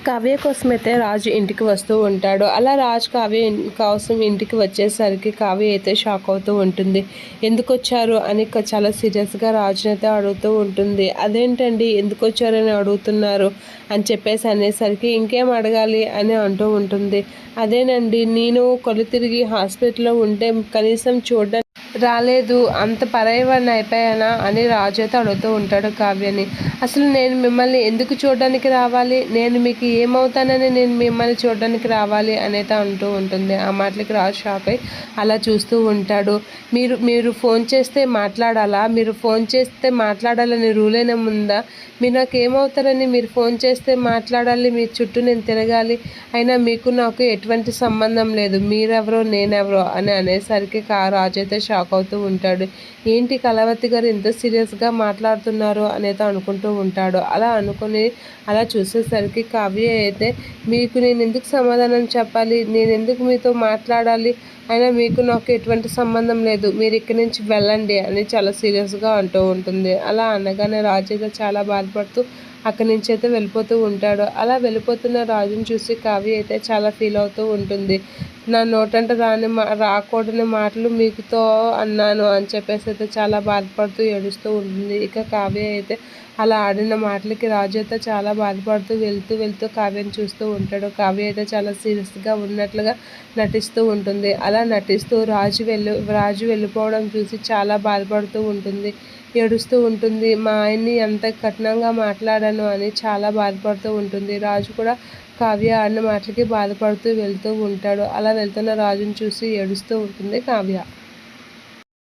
కావ్య కోసమైతే రాజు ఇంటికి వస్తూ ఉంటాడు. అలా రాజు కావ్య కోసం ఇంటికి వచ్చేసరికి కావ్య అయితే షాక్ అవుతూ ఉంటుంది. ఎందుకు వచ్చారు అని చాలా సీరియస్గా రాజుని అయితే అడుగుతూ ఉంటుంది. అదేంటండి ఎందుకు వచ్చారని అడుగుతున్నారు అని చెప్పేసి అనేసరికి ఇంకేం అడగాలి అని అంటూ ఉంటుంది. అదేనండి, నేను కళ్ళు తిరిగి హాస్పిటల్లో ఉంటే కనీసం చూడడానికి రాలేదు, అంత పరాయివాడిని అయిపోయానా అని రాజు అయితే అడుగుతూ ఉంటాడు కావ్యని. అసలు నేను మిమ్మల్ని ఎందుకు చూడడానికి రావాలి, నేను మీకు ఏమవుతానని నేను మిమ్మల్ని చూడడానికి రావాలి అనేది అంటూ ఉంటుంది. ఆ మాటలకి రాజు షాక్ అయి అలా చూస్తూ ఉంటాడు. మీరు మీరు ఫోన్ చేస్తే మాట్లాడాలా, మీరు ఫోన్ చేస్తే మాట్లాడాలని రూల్ అయినా ఉందా, మీరు నాకు ఏమవుతారని మీరు ఫోన్ చేస్తే మాట్లాడాలి, మీ చుట్టూ నేను తిరగాలి, అయినా మీకు నాకు ఎటువంటి సంబంధం లేదు, మీరెవరో నేనెవరో అని అనేసరికి రాజు అయితే షాక్ అవుతూ ఉంటాడు. ఏంటి కళావతి గారు ఇంత సీరియస్గా మాట్లాడుతున్నారు అనేది అనుకుంటూ ఉంటాడు. అలా అనుకుని అలా చూసేసరికి కావ్య అయితే మీకు నేను ఎందుకు సమాధానం చెప్పాలి, నేను ఎందుకు మీతో మాట్లాడాలి, అయినా మీకు నాకు ఎటువంటి సంబంధం లేదు, మీరు ఇక్కడి నుంచి వెళ్ళండి అని చాలా సీరియస్గా అంటూ ఉంటుంది. అలా అనగానే రాజు అయితే చాలా బాధపడుతూ అక్కడి నుంచి అయితే వెళ్ళిపోతూ ఉంటాడు. అలా వెళ్ళిపోతున్న రాజుని చూసి కావ్య అయితే చాలా ఫీల్ అవుతూ ఉంటుంది. నా నోటంట రాకూడని మాటలు మీకుతో అన్నాను అని చెప్పేసి అయితే చాలా బాధపడుతూ ఏడుస్తూ ఉంటుంది. ఇక కావ్య అయితే అలా ఆడిన మాటలకి రాజు అయితే చాలా బాధపడుతూ వెళ్తూ కావ్యని చూస్తూ ఉంటాడు. కావ్య అయితే చాలా సీరియస్గా ఉన్నట్లుగా నటిస్తూ ఉంటుంది. అలా నటిస్తూ రాజు వెళ్ళిపోవడం చూసి చాలా బాధపడుతూ ఉంటుంది, ఏడుస్తూ ఉంటుంది. మా ఆయన్ని ఎంత కఠినంగా మాట్లాడాను అని చాలా బాధపడుతూ ఉంటుంది. రాజు కూడా కావ్య ఆడిన మాటలకి బాధపడుతూ వెళ్తూ ఉంటాడు. అలా వెళ్తున్న రాజుని చూసి ఏడుస్తూ ఉంటుంది కావ్య.